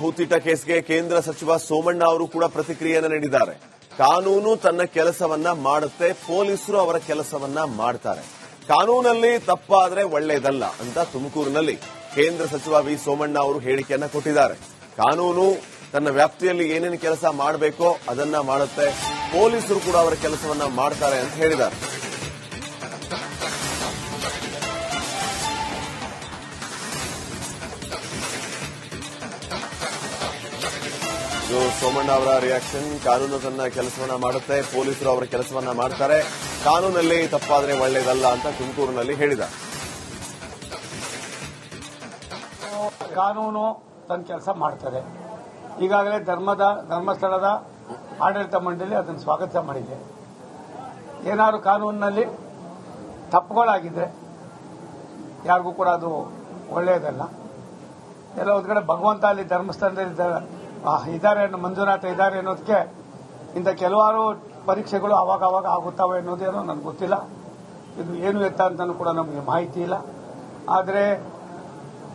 ಹೂತಿಟ ಕೇಸ್ಗೆ ಕೇಂದ್ರ ಸಚಿವ ಸೋಮಣ್ಣ ಅವರು ಕೂಡ ಪ್ರತಿಕ್ರಿಯೆಯನ್ನು ನೀಡಿದ್ದಾರೆ. ಕಾನೂನು ತನ್ನ ಕೆಲಸವನ್ನ ಮಾಡುತ್ತೆ, ಪೊಲೀಸರು ಅವರ ಕೆಲಸವನ್ನ ಮಾಡ್ತಾರೆ. ಕಾನೂನಲ್ಲಿ ತಪ್ಪಾದ್ರೆ ಒಳ್ಳೆಯದಲ್ಲ ಅಂತ ತುಮಕೂರಿನಲ್ಲಿ ಕೇಂದ್ರ ಸಚಿವ ವಿ ಸೋಮಣ್ಣ ಅವರು ಹೇಳಿಕೆಯನ್ನ ಕೊಟ್ಟಿದ್ದಾರೆ. ಕಾನೂನು ತನ್ನ ವ್ಯಾಪ್ತಿಯಲ್ಲಿ ಏನೇನು ಕೆಲಸ ಮಾಡಬೇಕೋ ಅದನ್ನ ಮಾಡುತ್ತೆ, ಪೊಲೀಸರು ಕೂಡ ಅವರ ಕೆಲಸವನ್ನ ಮಾಡ್ತಾರೆ ಅಂತ ಹೇಳಿದ್ದಾರೆ. ಸೋಮಣ್ಣ ಅವರ ರಿಯಾಕ್ಷನ್, ಕಾನೂನು ತನ್ನ ಕೆಲಸವನ್ನ ಮಾಡುತ್ತೆ, ಪೊಲೀಸರು ಅವರ ಕೆಲಸವನ್ನ ಮಾಡ್ತಾರೆ. ಕಾನೂನಲ್ಲಿ ತಪ್ಪಾದ್ರೆ ಒಳ್ಳೆಯದಲ್ಲ ಅಂತ ತುಮಕೂರಿನಲ್ಲಿ ಹೇಳಿದ್ದಾರೆ. ಕಾನೂನು ತನ್ನ ಕೆಲಸ ಮಾಡ್ತದೆ. ಈಗಾಗಲೇ ಧರ್ಮಸ್ಥಳದ ಆಡಳಿತ ಮಂಡಳಿ ಅದನ್ನು ಸ್ವಾಗತ ಮಾಡಿದೆ. ಏನಾದ್ರು ಕಾನೂನಿನಲ್ಲಿ ತಪ್ಪುಗಳಾಗಿದ್ರೆ ಯಾರಿಗೂ ಕೂಡ ಅದು ಒಳ್ಳೆಯದಲ್ಲ. ಎಲ್ಲ ಒಂದು ಕಡೆ ಭಗವಂತ ಅಲ್ಲಿ ಧರ್ಮಸ್ಥಳದಲ್ಲಿ ಇದ್ದಾರೆ, ಮಂಜುನಾಥ ಇದ್ದಾರೆ ಅನ್ನೋದಕ್ಕೆ ಇಂಥ ಕೆಲವಾರು ಪರೀಕ್ಷೆಗಳು ಅವಾಗ ಆಗುತ್ತವೆ ಅನ್ನೋದೇನೋ ನನಗೆ ಗೊತ್ತಿಲ್ಲ. ಇದು ಏನು ಎತ್ತ ಅಂತಲೂ ಕೂಡ ನಮಗೆ ಮಾಹಿತಿ ಇಲ್ಲ. ಆದರೆ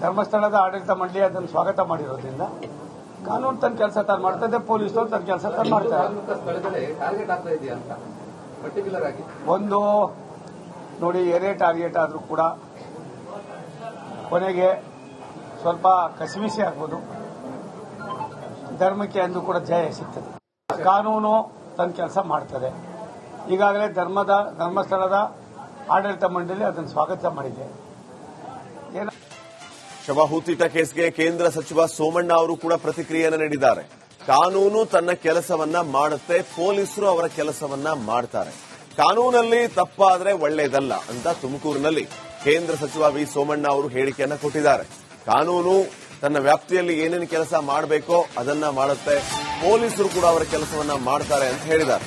ಧರ್ಮಸ್ಥಳದ ಆಡಳಿತ ಮಂಡಳಿ ಅದನ್ನು ಸ್ವಾಗತ ಮಾಡಿರೋದ್ರಿಂದ ಕಾನೂನು ತನ್ನ ಕೆಲಸ ತಾನು ಮಾಡ್ತದೆ, ಪೊಲೀಸರು ತನ್ನ ಕೆಲಸ ತಾನು ಮಾಡ್ತಾರೆ. ಒಂದು ನೋಡಿ, ಏನೇ ಟಾರ್ಗೆಟ್ ಆದರೂ ಕೂಡ ಕೊನೆಗೆ ಸ್ವಲ್ಪ ಕಸಿವಿಸಿ ಆಗ್ಬೋದು, ಧರ್ಮಕ್ಕೆ ಅಂದು ಕೂಡ ಜಯ ಸಿಗ್ತದೆ. ಕಾನೂನು ತನ್ನ ಕೆಲಸ ಮಾಡ್ತದೆ. ಈಗಾಗಲೇ ಧರ್ಮಸ್ಥಳದ ಆಡಳಿತ ಮಂಡಳಿ ಅದನ್ನು ಸ್ವಾಗತ ಮಾಡಿದೆ. ಶವ ಹೂತಿಟ ಕೇಸ್ಗೆ ಕೇಂದ್ರ ಸಚಿವ ಸೋಮಣ್ಣ ಅವರು ಕೂಡ ಪ್ರತಿಕ್ರಿಯೆಯನ್ನು ನೀಡಿದ್ದಾರೆ. ಕಾನೂನು ತನ್ನ ಕೆಲಸವನ್ನ ಮಾಡುತ್ತೆ, ಪೊಲೀಸರು ಅವರ ಕೆಲಸವನ್ನ ಮಾಡ್ತಾರೆ. ಕಾನೂನಲ್ಲಿ ತಪ್ಪಾದ್ರೆ ಒಳ್ಳೆಯದಲ್ಲ ಅಂತ ತುಮಕೂರಿನಲ್ಲಿ ಕೇಂದ್ರ ಸಚಿವ ವಿ ಸೋಮಣ್ಣ ಅವರು ಹೇಳಿಕೆಯನ್ನ ಕೊಟ್ಟಿದ್ದಾರೆ. ಕಾನೂನು ತನ್ನ ವ್ಯಾಪ್ತಿಯಲ್ಲಿ ಏನೇನು ಕೆಲಸ ಮಾಡಬೇಕೋ ಅದನ್ನ ಮಾಡುತ್ತೆ, ಪೊಲೀಸರು ಕೂಡ ಅವರ ಕೆಲಸವನ್ನ ಮಾಡ್ತಾರೆ ಅಂತ ಹೇಳಿದ್ದಾರೆ.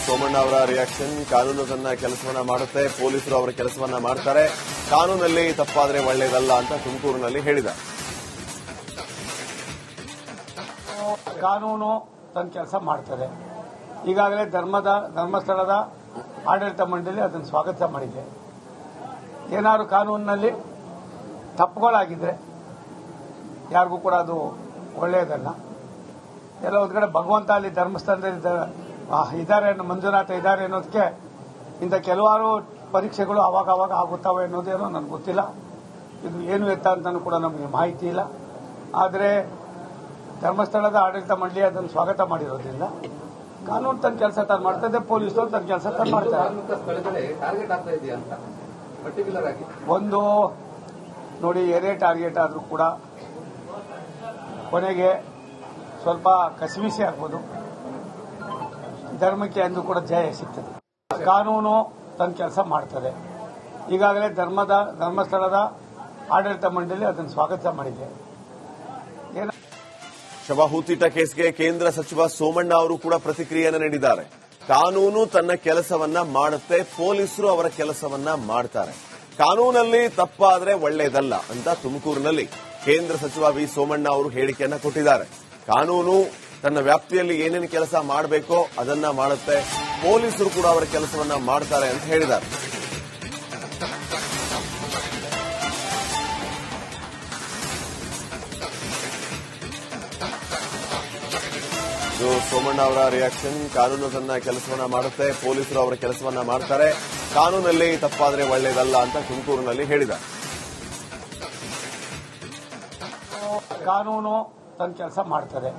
ಸೋಮಣ್ಣ ಅವರ ರಿಯಾಕ್ಷನ್, ಕಾನೂನು ತನ್ನ ಕೆಲಸವನ್ನ ಮಾಡುತ್ತೆ, ಪೊಲೀಸರು ಅವರ ಕೆಲಸವನ್ನ ಮಾಡ್ತಾರೆ. ಕಾನೂನಲ್ಲಿ ತಪ್ಪಾದ್ರೆ ಒಳ್ಳೆಯದಲ್ಲ ಅಂತ ತುಮಕೂರಿನಲ್ಲಿ ಹೇಳಿದ್ದಾರೆ. ಕಾನೂನು ತನ್ನ ಕೆಲಸ ಮಾಡ್ತದೆ. ಈಗಾಗಲೇ ಧರ್ಮಸ್ಥಳದ ಆಡಳಿತ ಮಂಡಳಿ ಅದನ್ನು ಸ್ವಾಗತ ಮಾಡಿದೆ. ಏನಾದ್ರು ಕಾನೂನಿನಲ್ಲಿ ತಪ್ಪುಗಳಾಗಿದ್ರೆ ಯಾರಿಗೂ ಕೂಡ ಅದು ಒಳ್ಳೆಯದಲ್ಲ. ಎಲ್ಲ ಒಂದು ಕಡೆ ಭಗವಂತ ಅಲ್ಲಿ ಧರ್ಮಸ್ಥಳದಲ್ಲಿ ಇದ್ದಾರೆ, ಮಂಜುನಾಥ ಇದ್ದಾರೆ ಅನ್ನೋದಕ್ಕೆ ಇಂಥ ಕೆಲವಾರು ಪರೀಕ್ಷೆಗಳು ಅವಾಗ ಆಗುತ್ತವೆ ಅನ್ನೋದೇನೋ ನನಗೆ ಗೊತ್ತಿಲ್ಲ. ಇದು ಏನು ಎತ್ತ ಅಂತಲೂ ಕೂಡ ನಮಗೆ ಮಾಹಿತಿ ಇಲ್ಲ. ಆದರೆ ಧರ್ಮಸ್ಥಳದ ಆಡಳಿತ ಮಂಡಳಿ ಅದನ್ನು ಸ್ವಾಗತ ಮಾಡಿರೋದ್ರಿಂದ ಕಾನೂನು ತನ್ನ ಕೆಲಸ ತಾನು ಮಾಡ್ತದೆ, ಪೊಲೀಸರು ತನ್ನ ಕೆಲಸ ತಾನು ಮಾಡ್ತಾರೆ. ಒಂದು ನೋಡಿ, ಏನೇ ಟಾರ್ಗೆಟ್ ಆದರೂ ಕೂಡ ಕೊನೆಗೆ ಸ್ವಲ್ಪ ಕಸಿವಿಸಿ ಆಗ್ಬೋದು, ಧರ್ಮಕ್ಕೆ ಅಂದು ಕೂಡ ಜಯ ಸಿಗ್ತದೆ. ಕಾನೂನು ತನ್ನ ಕೆಲಸ ಮಾಡ್ತದೆ. ಈಗಾಗಲೇ ಧರ್ಮಸ್ಥಳದ ಆಡಳಿತ ಮಂಡಳಿ ಅದನ್ನು ಸ್ವಾಗತ ಮಾಡಿದೆ. ಶವ ಹೂತಿಟ ಕೇಸ್ಗೆ ಕೇಂದ್ರ ಸಚಿವ ಸೋಮಣ್ಣ ಅವರು ಕೂಡ ಪ್ರತಿಕ್ರಿಯೆಯನ್ನು ನೀಡಿದ್ದಾರೆ. ಕಾನೂನು ತನ್ನ ಕೆಲಸವನ್ನ ಮಾಡುತ್ತೆ, ಪೊಲೀಸರು ಅವರ ಕೆಲಸವನ್ನ ಮಾಡ್ತಾರೆ. ಕಾನೂನಲ್ಲಿ ತಪ್ಪಾದ್ರೆ ಒಳ್ಳೆಯದಲ್ಲ ಅಂತ ತುಮಕೂರಿನಲ್ಲಿ ಕೇಂದ್ರ ಸಚಿವ ವಿ ಸೋಮಣ್ಣ ಅವರು ಹೇಳಿಕೆಯನ್ನ ಕೊಟ್ಟಿದ್ದಾರೆ. ಕಾನೂನು ತನ್ನ ವ್ಯಾಪ್ತಿಯಲ್ಲಿ ಏನೇನು ಕೆಲಸ ಮಾಡಬೇಕೋ ಅದನ್ನ ಮಾಡುತ್ತೆ, ಪೊಲೀಸರು ಕೂಡ ಅವರ ಕೆಲಸವನ್ನ ಮಾಡ್ತಾರೆ ಅಂತ ಹೇಳಿದ್ದಾರೆ. ಸೋಮಣ್ಣ ಅವರ ರಿಯಾಕ್ಷನ್, ಕಾನೂನು ತನ್ನ ಕೆಲಸವನ್ನ ಮಾಡುತ್ತೆ, ಪೊಲೀಸರು ಅವರ ಕೆಲಸವನ್ನ ಮಾಡ್ತಾರೆ. ಕಾನೂನಲ್ಲಿ ತಪ್ಪಾದ್ರೆ ಒಳ್ಳೆಯದಲ್ಲ ಅಂತ ತುಮಕೂರಿನಲ್ಲಿ ಹೇಳಿದ್ದಾರೆ. ಕಾನೂನು ತನ್ನ ಕೆಲಸ ಮಾಡ್ತದೆ.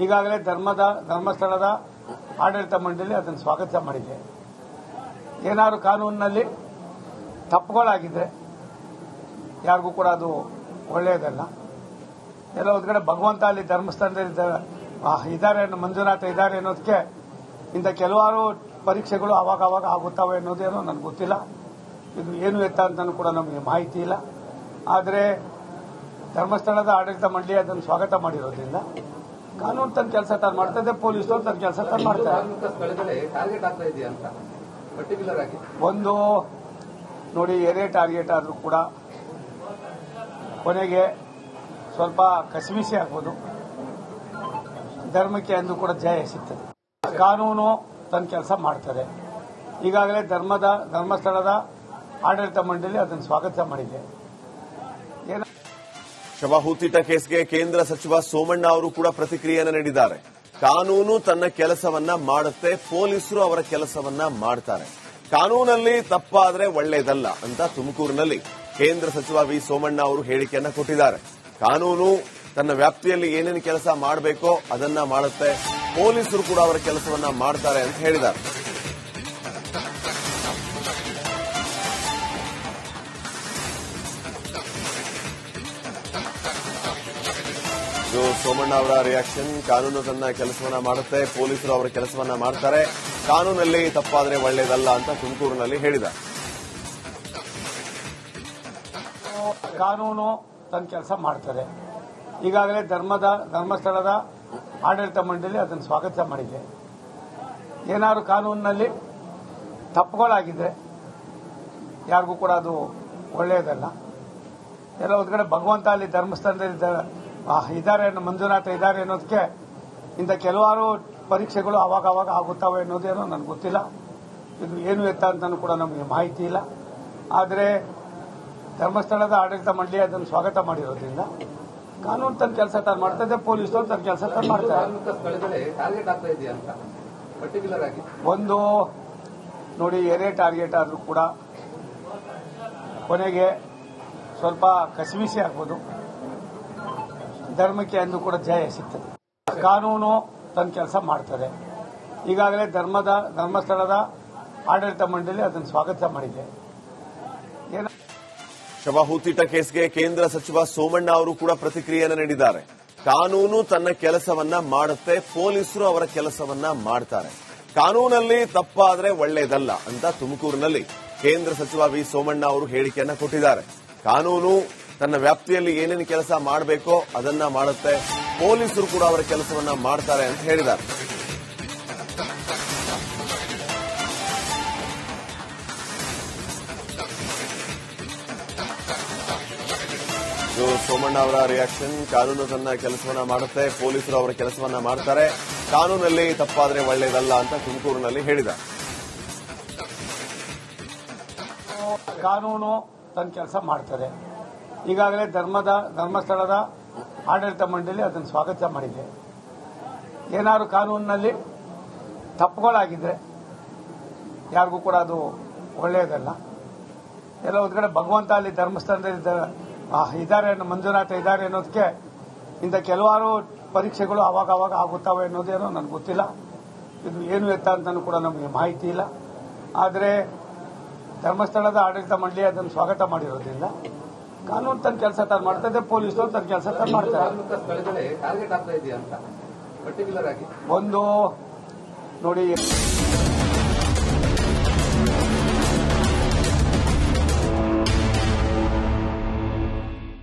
ಈಗಾಗಲೇ ಧರ್ಮಸ್ಥಳದ ಆಡಳಿತ ಮಂಡಳಿ ಅದನ್ನು ಸ್ವಾಗತ ಮಾಡಿದೆ. ಏನಾದ್ರು ಕಾನೂನಿನಲ್ಲಿ ತಪ್ಪುಗಳಾಗಿದ್ರೆ ಯಾರಿಗೂ ಕೂಡ ಅದು ಒಳ್ಳೆಯದಲ್ಲ. ಎಲ್ಲ ಒಂದು ಕಡೆ ಭಗವಂತ ಅಲ್ಲಿ ಧರ್ಮಸ್ಥಳದಲ್ಲಿ ಇದ್ದಾರೆ, ಮಂಜುನಾಥ ಇದ್ದಾರೆ ಅನ್ನೋದಕ್ಕೆ ಇಂಥ ಕೆಲವಾರು ಪರೀಕ್ಷೆಗಳು ಅವಾಗ ಆಗುತ್ತವೆ ಅನ್ನೋದೇನೋ ನನಗೆ ಗೊತ್ತಿಲ್ಲ. ಇದು ಏನು ಎತ್ತ ಅಂತಲೂ ಕೂಡ ನಮಗೆ ಮಾಹಿತಿ ಇಲ್ಲ. ಆದರೆ ಧರ್ಮಸ್ಥಳದ ಆಡಳಿತ ಮಂಡಳಿ ಅದನ್ನು ಸ್ವಾಗತ ಮಾಡಿರೋದ್ರಿಂದ ಕಾನೂನು ತನ್ನ ಕೆಲಸ ತಾನು ಮಾಡ್ತದೆ, ಪೊಲೀಸರು ತನ್ನ ಕೆಲಸ ತಾನು ಮಾಡ್ತಾರೆ. ಒಂದು ನೋಡಿ, ಏನೇ ಟಾರ್ಗೆಟ್ ಆದರೂ ಕೂಡ ಕೊನೆಗೆ ಸ್ವಲ್ಪ ಕಸಿವಿಸಿ ಆಗ್ಬೋದು, ಧರ್ಮಕ್ಕೆ ಅಂದು ಕೂಡ ಜಯ ಸಿಗ್ತದೆ. ಕಾನೂನು ತನ್ನ ಕೆಲಸ ಮಾಡ್ತದೆ. ಈಗಾಗಲೇ ಧರ್ಮಸ್ಥಳದ ಆಡಳಿತ ಮಂಡಳಿ ಅದನ್ನು ಸ್ವಾಗತ ಮಾಡಿದೆ. ಶವ ಹೂತಿಟ್ಟ ಕೇಸ್ಗೆ ಕೇಂದ್ರ ಸಚಿವ ಸೋಮಣ್ಣ ಅವರು ಕೂಡ ಪ್ರತಿಕ್ರಿಯೆಯನ್ನು ನೀಡಿದ್ದಾರೆ. ಕಾನೂನು ತನ್ನ ಕೆಲಸವನ್ನ ಮಾಡುತ್ತೆ, ಪೊಲೀಸರು ಅವರ ಕೆಲಸವನ್ನ ಮಾಡ್ತಾರೆ. ಕಾನೂನಲ್ಲಿ ತಪ್ಪಾದ್ರೆ ಒಳ್ಳೇದಲ್ಲ ಅಂತ ತುಮಕೂರಿನಲ್ಲಿ ಕೇಂದ್ರ ಸಚಿವ ವಿ ಸೋಮಣ್ಣ ಅವರು ಹೇಳಿಕೆಯನ್ನ ಕೊಟ್ಟಿದ್ದಾರೆ. ಕಾನೂನು ತನ್ನ ವ್ಯಾಪ್ತಿಯಲ್ಲಿ ಏನೇನು ಕೆಲಸ ಮಾಡಬೇಕೋ ಅದನ್ನ ಮಾಡುತ್ತೆ, ಪೊಲೀಸರು ಕೂಡ ಅವರ ಕೆಲಸವನ್ನ ಮಾಡ್ತಾರೆ ಅಂತ ಹೇಳಿದ್ದಾರೆ. ಇದು ಸೋಮಣ್ಣ ಅವರ ರಿಯಾಕ್ಷನ್. ಕಾನೂನು ತನ್ನ ಕೆಲಸವನ್ನ ಮಾಡುತ್ತೆ, ಪೊಲೀಸರು ಅವರ ಕೆಲಸವನ್ನ ಮಾಡ್ತಾರೆ. ಕಾನೂನಲ್ಲಿ ತಪ್ಪಾದ್ರೆ ಒಳ್ಳೇದಲ್ಲ ಅಂತ ತುಮಕೂರಿನಲ್ಲಿ ಹೇಳಿದ್ದಾರೆ. ಕಾನೂನು ತನ್ನ ಕೆಲಸ ಮಾಡ್ತದೆ. ಈಗಾಗಲೇ ಧರ್ಮಸ್ಥಳದ ಆಡಳಿತ ಮಂಡಳಿ ಅದನ್ನು ಸ್ವಾಗತ ಮಾಡಿದೆ. ಏನಾದ್ರು ಕಾನೂನಿನಲ್ಲಿ ತಪ್ಪುಗಳಾಗಿದ್ರೆ ಯಾರಿಗೂ ಕೂಡ ಅದು ಒಳ್ಳೆಯದಲ್ಲ. ಎಲ್ಲ ಒಂದು ಕಡೆ ಭಗವಂತ ಅಲ್ಲಿ ಧರ್ಮಸ್ಥಳದಲ್ಲಿ ಇದ್ದಾರೆ, ಮಂಜುನಾಥ ಇದ್ದಾರೆ ಅನ್ನೋದಕ್ಕೆ ಇಂಥ ಕೆಲವಾರು ಪರೀಕ್ಷೆಗಳು ಅವಾಗ ಆಗುತ್ತವೆ ಅನ್ನೋದೇನೋ ನನಗೆ ಗೊತ್ತಿಲ್ಲ. ಇದು ಏನು ಎತ್ತ ಅಂತಲೂ ಕೂಡ ನಮಗೆ ಮಾಹಿತಿ ಇಲ್ಲ. ಆದರೆ ಧರ್ಮಸ್ಥಳದ ಆಡಳಿತ ಮಂಡಳಿ ಅದನ್ನು ಸ್ವಾಗತ ಮಾಡಿರೋದ್ರಿಂದ ಕಾನೂನು ತನ್ನ ಕೆಲಸ ತಾನು ಮಾಡ್ತದೆ, ಪೊಲೀಸರು ತನ್ನ ಕೆಲಸ ತಾನು ಮಾಡ್ತಾರೆ. ಒಂದು ನೋಡಿ, ಏನೇ ಟಾರ್ಗೆಟ್ ಆದರೂ ಕೂಡ ಕೊನೆಗೆ ಸ್ವಲ್ಪ ಕಸಿವಿಸಿ ಆಗ್ಬೋದು, ಧರ್ಮಕ್ಕೆ ಅಂದು ಕೂಡ ಜಯ ಸಿಗ್ತದೆ. ಕಾನೂನು ತನ್ನ ಕೆಲಸ ಮಾಡ್ತದೆ. ಈಗಾಗಲೇ ಧರ್ಮಸ್ಥಳದ ಆಡಳಿತ ಮಂಡಳಿ ಅದನ್ನು ಸ್ವಾಗತ ಮಾಡಿದೆ. ಶವ ಹೂತಿಟ್ಟ ಕೇಸ್ಗೆ ಕೇಂದ್ರ ಸಚಿವ ಸೋಮಣ್ಣ ಅವರು ಕೂಡ ಪ್ರತಿಕ್ರಿಯೆಯನ್ನು ನೀಡಿದ್ದಾರೆ. ಕಾನೂನು ತನ್ನ ಕೆಲಸವನ್ನ ಮಾಡುತ್ತೆ, ಪೊಲೀಸರು ಅವರ ಕೆಲಸವನ್ನ ಮಾಡ್ತಾರೆ. ಕಾನೂನಲ್ಲಿ ತಪ್ಪಾದ್ರೆ ಒಳ್ಳೇದಲ್ಲ ಅಂತ ತುಮಕೂರಿನಲ್ಲಿ ಕೇಂದ್ರ ಸಚಿವ ವಿ ಸೋಮಣ್ಣ ಅವರು ಹೇಳಿಕೆಯನ್ನ ಕೊಟ್ಟಿದ್ದಾರೆ. ಕಾನೂನು ತನ್ನ ವ್ಯಾಪ್ತಿಯಲ್ಲಿ ಏನೇನು ಕೆಲಸ ಮಾಡಬೇಕೋ ಅದನ್ನ ಮಾಡುತ್ತೆ, ಪೊಲೀಸರು ಕೂಡ ಅವರ ಕೆಲಸವನ್ನ ಮಾಡ್ತಾರೆ ಅಂತ ಹೇಳಿದ್ದಾರೆ. ಇದು ಸೋಮಣ್ಣ ಅವರ ರಿಯಾಕ್ಷನ್. ಕಾನೂನು ತನ್ನ ಕೆಲಸವನ್ನ ಮಾಡುತ್ತೆ, ಪೊಲೀಸರು ಅವರ ಕೆಲಸವನ್ನ ಮಾಡ್ತಾರೆ. ಕಾನೂನಲ್ಲಿ ತಪ್ಪಾದ್ರೆ ಒಳ್ಳೇದಲ್ಲ ಅಂತ ತುಮಕೂರಿನಲ್ಲಿ ಹೇಳಿದ್ದಾರೆ. ಕಾನೂನು ತನ್ನ ಕೆಲಸ ಮಾಡ್ತದೆ. ಈಗಾಗಲೇ ಧರ್ಮಸ್ಥಳದ ಆಡಳಿತ ಮಂಡಳಿ ಅದನ್ನು ಸ್ವಾಗತ ಮಾಡಿದೆ. ಏನಾದ್ರು ಕಾನೂನಿನಲ್ಲಿ ತಪ್ಪುಗಳಾಗಿದ್ರೆ ಯಾರಿಗೂ ಕೂಡ ಅದು ಒಳ್ಳೆಯದಲ್ಲ. ಎಲ್ಲ ಒಂದು ಕಡೆ ಭಗವಂತ ಅಲ್ಲಿ ಧರ್ಮಸ್ಥಳದಲ್ಲಿ ಇದ್ದಾರೆ, ಮಂಜುನಾಥ ಇದ್ದಾರೆ ಅನ್ನೋದಕ್ಕೆ ಇಂಥ ಕೆಲವಾರು ಪರೀಕ್ಷೆಗಳು ಅವಾಗ ಆಗುತ್ತವೆ ಅನ್ನೋದೇನೋ ನನಗೆ ಗೊತ್ತಿಲ್ಲ. ಇದು ಏನು ಎತ್ತ ಅಂತಲೂ ಕೂಡ ನಮಗೆ ಮಾಹಿತಿ ಇಲ್ಲ. ಆದರೆ ಧರ್ಮಸ್ಥಳದ ಆಡಳಿತ ಮಂಡಳಿ ಅದನ್ನು ಸ್ವಾಗತ ಮಾಡಿರೋದ್ರಿಂದ ಕಾನೂನು ತನ್ನ ಕೆಲಸ ತಾನು ಮಾಡ್ತದೆ, ಪೊಲೀಸರು ತನ್ನ ಕೆಲಸ ತಾನು ಮಾಡ್ತಾರೆ. ಒಂದು ನೋಡಿ